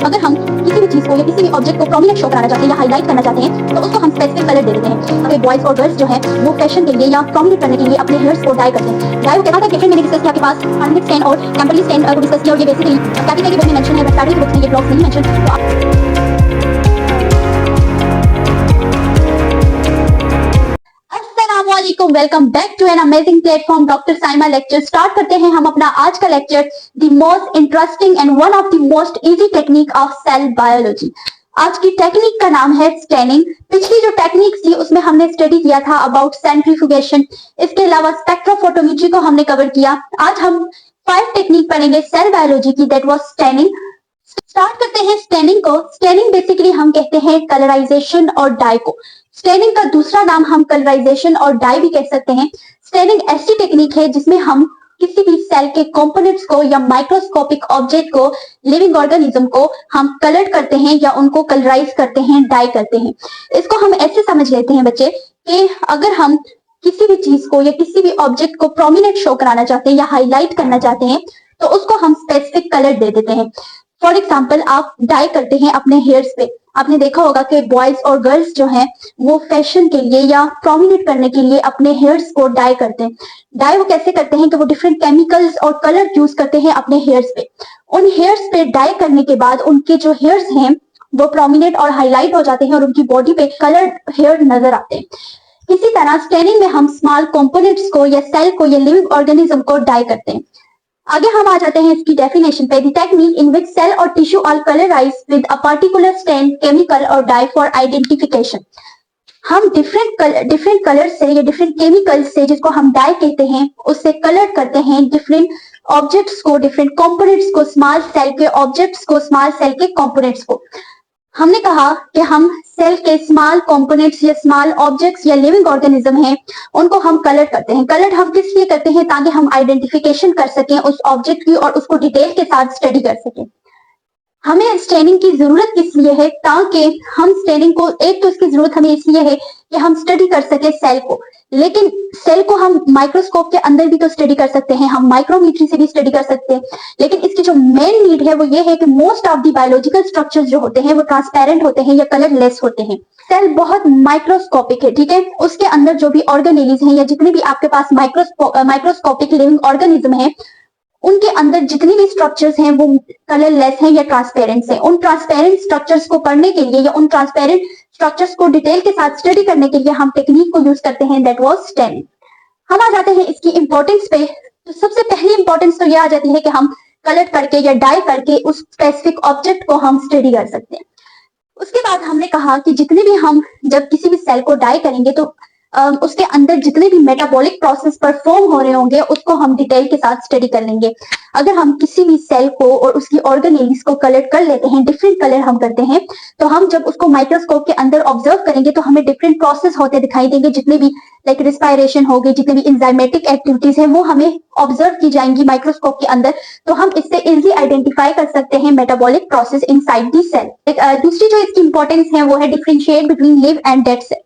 अगर हम किसी भी चीज को या किसी भी ऑब्जेक्ट को प्रोमिनेंट शो कराना चाहते हैं या हाईलाइट करना चाहते हैं तो उसको हम स्पेसिफिक कलर दे देते हैं। अगर बॉयज और गर्ल्स जो है वो फैशन के लिए या प्रोमिनेंट करने के लिए अपने हेयर्स को डाई करते हैं। डाई को कहता है कि मैंने डिस्कस किया आपके पास परमानेंट स्टैंड और टेम्पररी स्टैंड को डिस्कस किया और ये बेसिकली कैपिटल की बुक में मेंशन है, बट पैटर्न की बुक में ये ब्लॉक्स नहीं mention. Welcome back to an amazing platform doctor Saima lecture. Start करते हैं हम अपना आज का lecture, the most interesting and one of the most easy technique of cell biology. आज की टेक्निक का नाम है स्टेनिंग। पिछली जो टेक्निक थी उसमें हमने स्टडी किया था अबाउट सेंट्रीफ्यूगेशन, इसके अलावा स्पेक्ट्रोफोटोमेट्री को हमने कवर किया। आज हम 5 टेक्निक पढ़ेंगे सेल बायोलॉजी की, दैट वाज स्टेनिंग। स्टार्ट करते हैं स्टेनिंग को। स्टेनिंग बेसिकली हम कहते हैं कलराइजेशन और डाई को। स्टेनिंग का दूसरा नाम हम कलराइजेशन और डाई भी कह सकते हैं। स्टेनिंग ऐसी टेक्निक है जिसमें हम किसी भी सेल के कंपोनेंट्स को या माइक्रोस्कोपिक ऑब्जेक्ट को, लिविंग ऑर्गेनिज्म को हम कलर करते हैं या उनको कलराइज करते हैं, डाई करते हैं। इसको हम ऐसे समझ लेते हैं बच्चे कि अगर हम किसी भी चीज को या किसी भी ऑब्जेक्ट को प्रोमिनेंट शो कराना चाहते हैं या हाईलाइट करना चाहते हैं तो उसको हम स्पेसिफिक कलर दे देते हैं। फॉर एग्जाम्पल आप डाई करते हैं अपने हेयर्स पे। आपने देखा होगा कि बॉयज और गर्ल्स जो हैं वो फैशन के लिए या प्रोमिनेट करने के लिए अपने हेयर्स को डाई करते हैं। डाई वो कैसे करते हैं कि वो डिफरेंट केमिकल्स और कलर यूज करते हैं अपने हेयर्स पे। उन हेयर्स पे डाई करने के बाद उनके जो हेयर्स हैं वो प्रोमिनेंट और हाईलाइट हो जाते हैं और उनकी बॉडी पे कलर्ड हेयर नजर आते हैं। इसी तरह स्टेनिंग में हम स्मॉल कंपोनेंट्स को या सेल को या लिविंग ऑर्गेनिज्म को डाई करते हैं। आगे हम आ जाते हैं इसकी डेफिनेशन पे। The technique in which cell और tissue are colourised with a particular stain, chemical or dye for identification. हम डिफरेंट कलर से या डिफरेंट केमिकल से, जिसको हम डाई कहते हैं, उससे कलर करते हैं डिफरेंट ऑब्जेक्ट्स को, डिफरेंट कंपोनेंट्स को, स्मॉल सेल के ऑब्जेक्ट्स को, स्मॉल सेल के कंपोनेंट्स को। हमने कहा कि हम सेल के स्मॉल कंपोनेंट्स या स्मॉल ऑब्जेक्ट्स या लिविंग ऑर्गेनिज्म हैं उनको हम कलर करते हैं। कलर हम किस लिए करते हैं? ताकि हम आइडेंटिफिकेशन कर सकें उस ऑब्जेक्ट की और उसको डिटेल के साथ स्टडी कर सकें। हमें स्टेनिंग की जरूरत किस लिए है? ताकि हम स्टेनिंग को, एक तो इसकी जरूरत हमें इसलिए है कि हम स्टडी कर सके सेल को, लेकिन सेल को हम माइक्रोस्कोप के अंदर भी तो स्टडी कर सकते हैं, हम माइक्रोमीटर से भी स्टडी कर सकते हैं। लेकिन इसकी जो मेन नीड है वो ये है कि most of the biological structures जो होते हैं वो ट्रांसपेरेंट होते हैं या कलरलेस होते हैं। सेल बहुत माइक्रोस्कोपिक है, ठीक है। उसके अंदर जो भी ऑर्गेनेलीज हैं या जितने भी आपके पास माइक्रोस्कोपिक लिविंग ऑर्गेनिज्म है, उनके अंदर जितनी भी स्ट्रक्चर्स हैं वो कलरलेस हैं या ट्रांसपेरेंट हैं। उन ट्रांसपेरेंट स्ट्रक्चर्स को पढ़ने के लिए या उन ट्रांसपेरेंट स्ट्रक्चर्स को डिटेल के साथ स्टडी करने के लिए हम टेक्निक को यूज करते हैं, दैट वाज स्टेनिंग। हम आ जाते हैं इसकी इंपॉर्टेंस पे। तो सबसे पहली इंपॉर्टेंस तो ये आ जाती है कि हम कलर करके या डाई करके उस स्पेसिफिक ऑब्जेक्ट को हम स्टडी कर सकते हैं। उसके बाद हमने कहा कि जितने भी हम जब किसी भी सेल को डाई करेंगे तो उसके अंदर जितने भी मेटाबॉलिक प्रोसेस परफॉर्म हो रहे होंगे उसको हम डिटेल के साथ स्टडी कर लेंगे। अगर हम किसी भी सेल को और उसकी ऑर्गेनेलीज को कलर कर लेते हैं, डिफरेंट कलर हम करते हैं, तो हम जब उसको माइक्रोस्कोप के अंदर ऑब्जर्व करेंगे तो हमें डिफरेंट प्रोसेस होते दिखाई देंगे। जितने भी लाइक रिस्पायरेशन होगी, जितने भी एंजाइमेटिक एक्टिविटीज हैं वो हमें ऑब्जर्व की जाएंगी माइक्रोस्कोप के अंदर, तो हम इससे इजिली आइडेंटिफाई कर सकते हैं metabolic process inside the cell. दूसरी जो इसकी इंपॉर्टेंस है वो है differentiate between live and dead cell.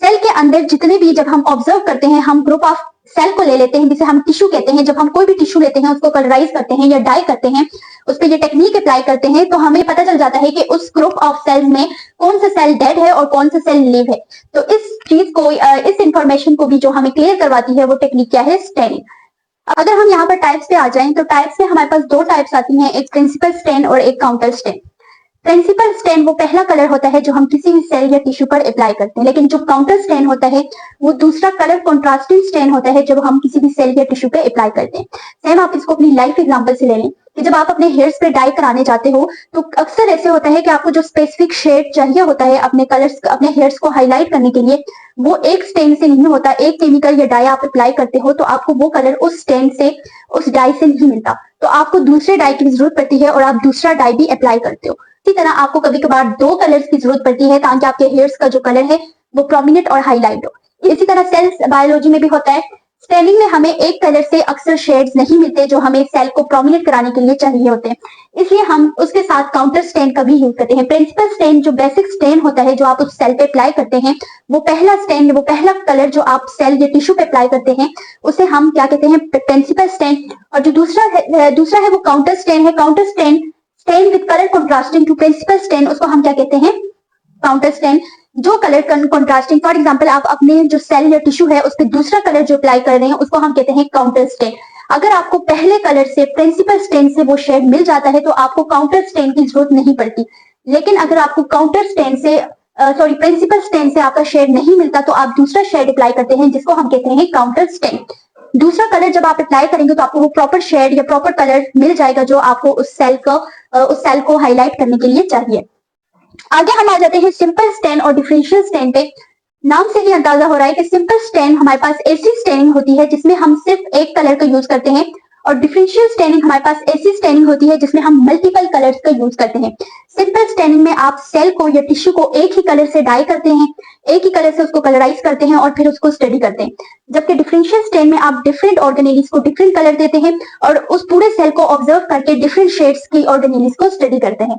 Cell के अंदर जितने भी जब हम ऑब्जर्व करते हैं, हम ग्रुप ऑफ सेल को ले लेते हैं जिसे हम टिश्यू कहते हैं। जब हम कोई भी टिश्यू लेते हैं उसको कलराइज करते हैं या डाई करते हैं, उस पर ये टेक्निक अप्लाई करते हैं, तो हमें पता चल जाता है कि उस ग्रुप ऑफ सेल्स में कौन सा सेल डेड है और कौन सा सेल लिव है। तो इस चीज को, इस इंफॉर्मेशन को भी जो हमें क्लियर करवाती है वो टेक्निक क्या है? स्टेनिंग। अगर हम यहाँ पर टाइप्स पे आ जाएं तो टाइप्स में हमारे पास 2 टाइप्स आती हैं, एक प्रिंसिपल स्टेन और एक काउंटर स्टेन। प्रिंसिपल स्टेन वो पहला कलर होता है जो हम किसी भी सेल या टिश्यू पर अप्लाई करते हैं, लेकिन जो काउंटर स्टेन होता है वो दूसरा कलर कॉन्ट्रास्टिंग स्टेन होता है जब हम किसी भी सेल या टिश्यू पे अप्लाई करते हैं। सेम आप इसको अपनी लाइफ एग्जांपल से ले लें कि जब आप अपने हेयर्स पे डाई कराने जाते हो तो अक्सर ऐसे होता है कि आपको जो स्पेसिफिक शेड चाहिए होता है अपने कलर्स, अपने हेयर्स को हाईलाइट करने के लिए, वो एक स्टेन से नहीं होता। एक केमिकल या डाई आप अप्लाई करते हो तो आपको वो कलर उस स्टेन से, उस डाई से नहीं मिलता, तो आपको दूसरे डाई की जरूरत पड़ती है और आप दूसरा डाई भी अप्लाई करते हो। इसी तरह आपको कभी कभार 2 कलर्स की जरूरत पड़ती है ताकि आपके हेयर्स का जो कलर है वो प्रोमिनेंट और हाईलाइट हो। इसी तरह सेल बायोलॉजी में भी होता है। स्टेनिंग में हमें एक कलर से अक्सर शेड्स नहीं मिलते जो हमें सेल को प्रोमिनेंट कराने के लिए चाहिए होते हैं, इसलिए हम उसके साथ काउंटर स्टेन का भी यूज करते हैं। प्रिंसिपल स्टेन जो बेसिक स्टेन होता है जो आप उस सेल पे अप्लाई करते हैं, वो पहला स्टेन, वो पहला कलर जो आप सेल या टिश्यू पे अप्लाई करते हैं उसे हम क्या कहते हैं? Principal stain. और जो दूसरा है वो काउंटर स्टेन है। Counter stain stain with colour contrasting to principal stain, उसको हम क्या कहते हैं, काउंटर स्टेन। जो कलर कंट्रास्टिंग, फॉर एग्जांपल आप अपने जो सेल या टिश्यू है उस पर दूसरा कलर जो अप्लाई कर रहे हैं उसको हम कहते हैं काउंटर स्टेन। अगर आपको पहले कलर से प्रिंसिपल स्टेन से वो शेड मिल जाता है तो आपको काउंटर स्टेन की जरूरत नहीं पड़ती। लेकिन अगर आपको काउंटर स्टेन से प्रिंसिपल स्टेन से आपका शेड नहीं मिलता तो आप दूसरा शेड अप्लाई करते हैं जिसको हम कहते हैं काउंटर स्टेन। दूसरा कलर जब आप अप्लाई करेंगे तो आपको वो प्रॉपर शेड या प्रॉपर कलर मिल जाएगा जो आपको उस सेल को हाईलाइट करने के लिए चाहिए। आगे हम आ जाते हैं सिंपल स्टेन और डिफरेंशियल स्टेन पे। नाम से ही अंदाजा हो रहा है कि सिंपल स्टेन हमारे पास ऐसी स्टेनिंग होती है जिसमें हम सिर्फ एक कलर का यूज करते हैं, और डिफरेंशियल स्टेनिंग हमारे पास ऐसी स्टेनिंग होती है जिसमें हम मल्टीपल कलर्स का यूज करते हैं। सिंपल स्टेनिंग में आप सेल को या टिश्यू को एक ही कलर से डाई करते हैं, एक ही कलर से उसको कलराइज करते हैं और फिर उसको स्टडी करते हैं। जबकि डिफरेंशियल स्टेन में आप डिफरेंट ऑर्गेनेलिज को डिफरेंट कलर देते हैं और उस पूरे सेल को ऑब्जर्व करके डिफरेंट शेड्स की ऑर्गेनेलिज को स्टडी करते हैं।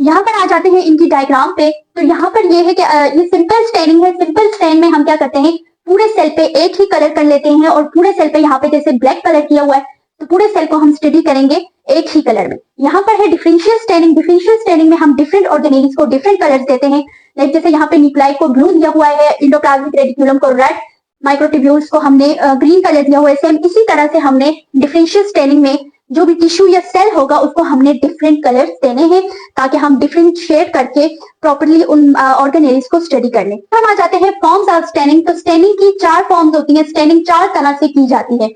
यहाँ पर आ जाते हैं इनकी डायग्राम पे। तो यहाँ पर ये है कि ये सिंपल स्टेनिंग है। सिंपल स्टेन में हम क्या करते हैं, पूरे सेल पे एक ही कलर कर लेते हैं और पूरे सेल पे यहाँ पे जैसे ब्लैक कलर किया हुआ है तो पूरे सेल को हम स्टडी करेंगे एक ही कलर में। यहाँ पर है डिफरेंशियल स्टेनिंग। डिफरेंशियल स्टेनिंग में हम डिफरेंट ऑर्गेनेलिज को डिफरेंट कलर्स देते हैं। लाइक जैसे यहाँ पे न्यूक्लाई को ब्लू दिया हुआ है, इंडोप्लाज्मिक रेटिकुलम को रेड, माइक्रोट्यूब्यूल्स को हमने ग्रीन कलर दिया हुआ है। सेम इसी तरह से हमने डिफरेंशियल स्टेनिंग में जो भी टिश्यू या सेल होगा उसको हमने डिफरेंट कलर्स देने हैं ताकि हम डिफरेंशिएट करके प्रॉपर्ली उन ऑर्गेनेलिज को स्टडी कर लें। हम आ जाते हैं फॉर्म्स ऑफ स्टेनिंग। तो स्टेनिंग की 4 फॉर्म्स होती हैं। स्टेनिंग 4 तरह से की जाती है।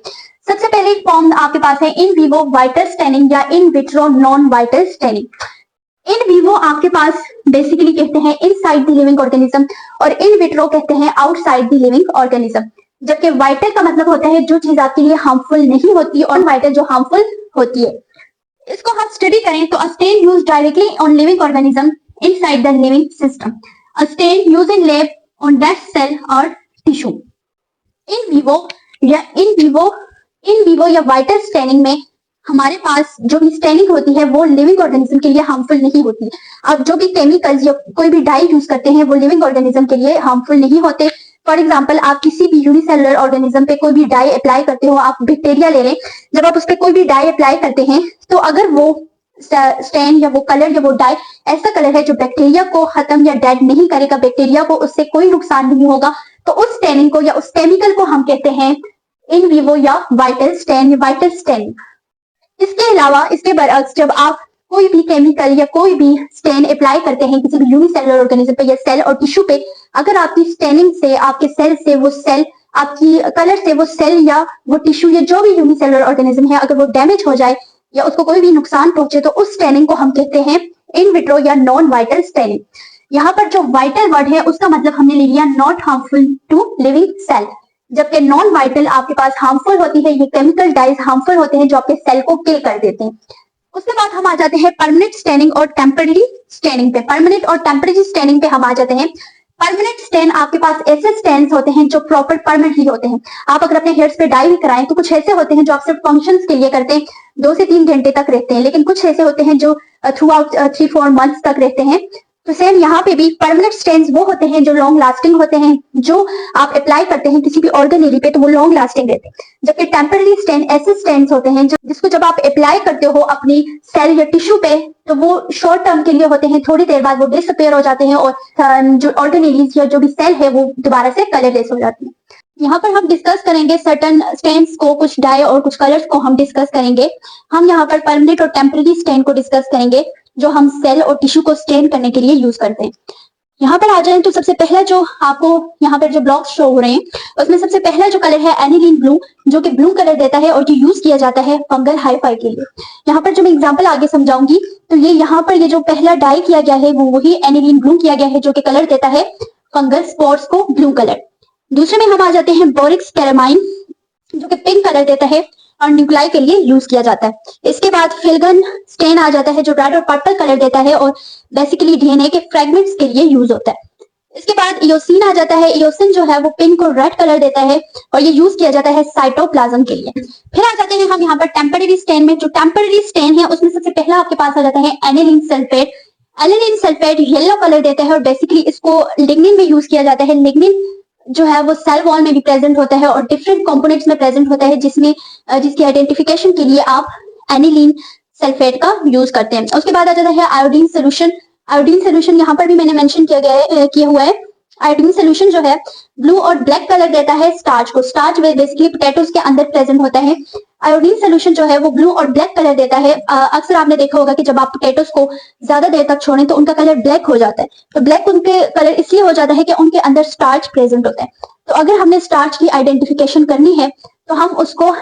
सबसे पहले फॉर्म आपके पास है इन विवो वाइटल स्टेनिंग या in vitro non vital staining. In vivo आपके पास बेसिकली कहते हैं इनसाइड द लिविंग ऑर्गेनिज्म और इन विट्रो कहते हैं आउटसाइड द लिविंग ऑर्गेनिज्म। जबकि वाइटल का मतलब होता है जो चीज आपके लिए हार्मफुल नहीं होती और वाइटल जो हार्मफुल होती है। इसको हम स्टडी करें तो stain use directly on living organism inside the living system. Stain use in lab on dead cell और टिश्यू। इन विवो या वाइटल स्टेनिंग में हमारे पास जो भी स्टेनिंग होती है वो लिविंग ऑर्गेनिज्म के लिए हार्मफुल नहीं होती। अब जो भी केमिकल्स या कोई भी डाई यूज करते हैं वो लिविंग ऑर्गेनिज्म के लिए हार्मफुल नहीं होते। फॉर एग्जाम्पल आप किसी भी यूनिसेलुलर ऑर्गेनिज्म पे कोई भी डाई अप्लाई करते हो, आप बैक्टीरिया ले लें, जब आप उस पर कोई भी डाई अप्लाई करते हैं तो अगर वो स्टेन या वो कलर या वो डाई ऐसा कलर है जो बैक्टीरिया को खत्म या डेड नहीं करेगा, बैक्टीरिया को उससे कोई नुकसान नहीं होगा, तो उस स्टेनिंग को या उस केमिकल को हम कहते हैं इन विवो या वाइटल स्टेन या वाइटल स्टेनिंग। इसके अलावा इसके बरअक्स जब आप कोई भी केमिकल या कोई भी स्टेन अप्लाई करते हैं किसी भी यूनिसेलुलर ऑर्गेनिज्म पे या सेल और टिश्यू पे, अगर आपकी स्टेनिंग से आपके सेल से वो सेल, आपकी कलर से वो सेल या वो टिश्यू या जो भी यूनिसेलुलर ऑर्गेनिज्म है अगर वो डैमेज हो जाए या उसको कोई भी नुकसान पहुंचे तो उस स्टेनिंग को हम कहते हैं इन विट्रो या नॉन वाइटल स्टेनिंग। यहाँ पर जो वाइटल वर्ड है उसका मतलब हमने ले लिया not harmful to living cell, जबकि नॉन वाइटल आपके पास हार्मफुल होती है। ये केमिकल डाइज हार्मफुल होते हैं जो आपके सेल को किल कर देते हैं। उसके बाद हम आ जाते हैं परमानेंट स्टेनिंग और टेम्पररी स्टेनिंग पे। परमानेंट और टेम्पररी स्टेनिंग पे हम आ जाते हैं। परमानेंट स्टेन आपके पास ऐसे स्टेन्स होते हैं जो प्रॉपर परमानेंटली होते हैं। आप अगर अपने हेयर्स पे डाई भी कराएं तो कुछ ऐसे होते हैं जो आप सिर्फ फंक्शंस के लिए करते हैं, 2 से 3 घंटे तक रहते हैं, लेकिन कुछ ऐसे होते हैं जो थ्रू आउट 3-4 मंथ्स तक रहते हैं। तो सेम यहाँ पे भी परमानेंट स्टेन्स वो होते हैं जो लॉन्ग लास्टिंग होते हैं, जो आप अप्लाई करते हैं किसी भी ऑर्गन एरिया पे तो वो लॉन्ग लास्टिंग रहते हैं। जबकि टेम्पररी स्टेन ऐसे स्टेन्स होते हैं जिसको जब आप अप्लाई करते हो अपनी सेल या टिश्यू पे तो वो शॉर्ट टर्म के लिए होते हैं, थोड़ी देर बाद वो डिसअपीयर हो जाते हैं और जो ऑर्गन एरियाज या जो भी सेल है वो दोबारा से कलरलेस हो जाती है। यहाँ पर हम डिस्कस करेंगे सर्टन स्टेन्स को, कुछ डाई और कुछ कलर्स को हम डिस्कस करेंगे। हम यहाँ पर परमानेंट और टेम्पररी स्टेन को डिस्कस करेंगे जो हम सेल और टिश्यू को स्टेन करने के लिए यूज करते हैं। यहाँ पर आ जाए तो सबसे पहला जो आपको यहाँ पर जो ब्लॉक्स शो हो रहे हैं उसमें सबसे पहला जो कलर है एनिलीन ब्लू, जो कि ब्लू कलर देता है और ये यूज किया जाता है फंगल हाइफाई के लिए। यहाँ पर जो मैं एग्जांपल आगे समझाऊंगी तो ये यहाँ पर ये जो पहला डाई किया गया है वो वही एनिलीन ब्लू किया गया है जो कि कलर देता है फंगल स्पॉट्स को ब्लू कलर। दूसरे में हम आ जाते हैं बोरिक्स कैरामाइन जो कि पिंक कलर देता है और न्यूक्लाई के लिए यूज किया जाता है। इसके बाद फिलगन स्टेन आ जाता है जो रेड और पर्पल कलर देता है और बेसिकली डीएनए के फ्रेगमेंट्स के लिए यूज होता है। इसके बाद इयोसिन आ जाता है। इयोसिन जो है वो पिंक और रेड कलर देता है और ये यूज किया जाता है साइटोप्लाज्म के लिए। फिर आ जाते हैं हम यहाँ पर टेम्पररी स्टेन में। जो टेम्पररी स्टेन है उसमें सबसे पहला आपके पास आ जाता है aniline sulphate. Aniline sulphate yellow colour देता है और बेसिकली इसको लिग्निन में यूज किया जाता है। लिग्निन जो है वो सेल वॉल में भी प्रेजेंट होता है और डिफरेंट कंपोनेंट्स में प्रेजेंट होता है जिसमें जिसकी आइडेंटिफिकेशन के लिए आप एनिलीन सल्फेट का यूज करते हैं। उसके बाद आ जाता है आयोडीन सोल्यूशन। आयोडीन सोल्यूशन यहाँ पर भी मैंने मेंशन किया हुआ है। आयोडीन सोल्यूशन जो है ब्लू और ब्लैक कलर देता है स्टार्च को। स्टार्च बेसिकली पोटैटोज के अंदर प्रेजेंट होता है। आयोडीन सोल्यूशन जो है वो ब्लू और ब्लैक कलर देता है। अक्सर आपने देखा होगा कि जब आप पोटैटोज को ज्यादा देर तक छोड़ें तो उनका कलर ब्लैक हो जाता है। तो ब्लैक उनके कलर इसलिए हो जाता है कि उनके अंदर स्टार्च प्रेजेंट होता है। तो अगर हमने स्टार्च की आइडेंटिफिकेशन करनी है तो हम उसको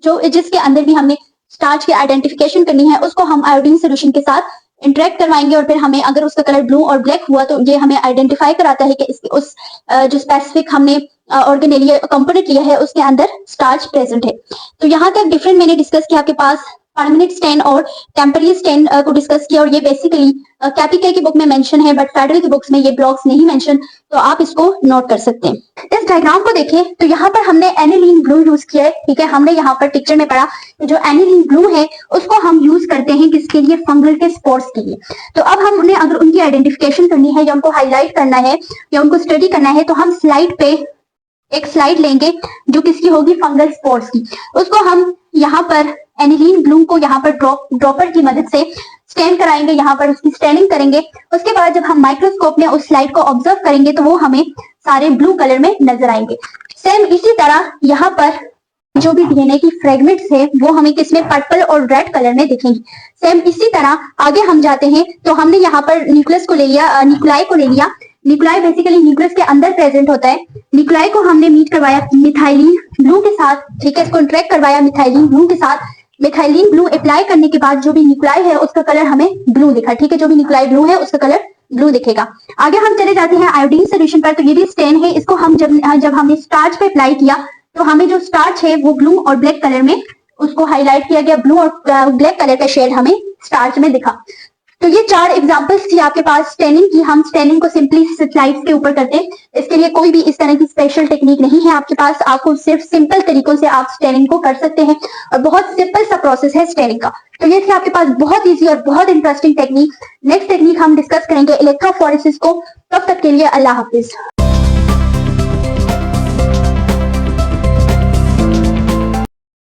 जो जिसके अंदर भी हमने स्टार्च की आइडेंटिफिकेशन करनी है उसको हम आयोडीन सोल्यूशन के साथ इंटरेक्ट करवाएंगे और फिर हमें अगर उसका कलर ब्लू और ब्लैक हुआ तो ये हमें आइडेंटिफाई कराता है कि इसके उस जो स्पेसिफिक हमने ऑर्गेनेलिया कंपोनेंट लिया है उसके अंदर स्टार्च प्रेजेंट है। तो यहाँ तक डिफरेंट मैंने डिस्कस किया आपके पास परमानेंट स्टेन और टेम्पररी स्टेन को डिस्कस किया और ये बेसिकली कैपिके की बुक में मेंशन है बट फेडरल की बुक्स में ये ब्लॉक्स नहीं मेंशन, तो आप इसको नोट कर सकते हैं। इस डायग्राम को देखें तो यहाँ पर हमने एनिलीन ब्लू यूज किया है। ठीक है, हमने यहाँ पर पिक्चर में पढ़ा कि जो एनिलीन ब्लू है उसको हम यूज करते हैं किसके लिए, फंगल के स्पोर्स के लिए। तो अब हम उन्हें अगर उनकी आइडेंटिफिकेशन करनी है या उनको हाईलाइट करना है या उनको स्टडी करना है तो हम स्लाइड पे एक स्लाइड लेंगे जो किसकी होगी, फंगल स्पोर्स की। उसको हम यहाँ पर एनिलीन ब्लू को यहाँ पर ड्रॉपर की मदद से स्टेन कराएंगे, यहाँ पर उसकी स्टेनिंग करेंगे। उसके बाद जब हम माइक्रोस्कोप में उस स्लाइड को ऑब्जर्व करेंगे तो वो हमें सारे ब्लू कलर में नजर आएंगे। सेम इसी तरह यहाँ पर जो भी डीएनए की फ्रेगमेंट्स है वो हमें किसमें, पर्पल और रेड कलर में दिखेंगी। सेम इसी तरह आगे हम जाते हैं तो हमने यहाँ पर न्यूक्लियस को ले लिया, न्यूक्लाई को ले लिया। न्यूक्लाई बेसिकली न्यूक्लियस के अंदर प्रेजेंट होता है। न्यूक्लाई को हमने मीट करवाया मिथाइलिन ब्लू के साथ। ठीक है, इसको इंटरेक्ट करवाया मिथाइलिन ब्लू के साथ। मिथाइलिन ब्लू अप्लाई करने के बाद जो भी न्यूक्लाई है उसका कलर हमें ब्लू दिखा। ठीक है, जो भी न्यूक्लाई ब्लू है उसका कलर ब्लू दिखेगा। आगे हम चले जाते हैं आयोडीन सोल्यूशन पर। तो ये भी स्टेन है, इसको हम जब हमने स्टार्च पे अप्लाई किया तो हमें जो स्टार्च है वो ब्लू और ब्लैक कलर में उसको हाईलाइट किया गया। ब्लू और ब्लैक कलर का शेड हमें स्टार्च में दिखा। तो ये 4 एग्जांपल्स थी आपके पास स्टेनिंग की। हम स्टेनिंग को सिंपली स्लाइड्स के ऊपर करते हैं। इसके लिए कोई भी इस तरह की स्पेशल टेक्निक नहीं है आपके पास। आपको सिर्फ सिंपल तरीकों से आप स्टेनिंग को कर सकते हैं और बहुत सिंपल सा प्रोसेस है स्टेनिंग का। तो ये थी आपके पास बहुत इजी और बहुत इंटरेस्टिंग टेक्निक। नेक्स्ट टेक्निक हम डिस्कस करेंगे इलेक्ट्रोफोरेसिस को। तब तक के लिए अल्लाह हाफिज।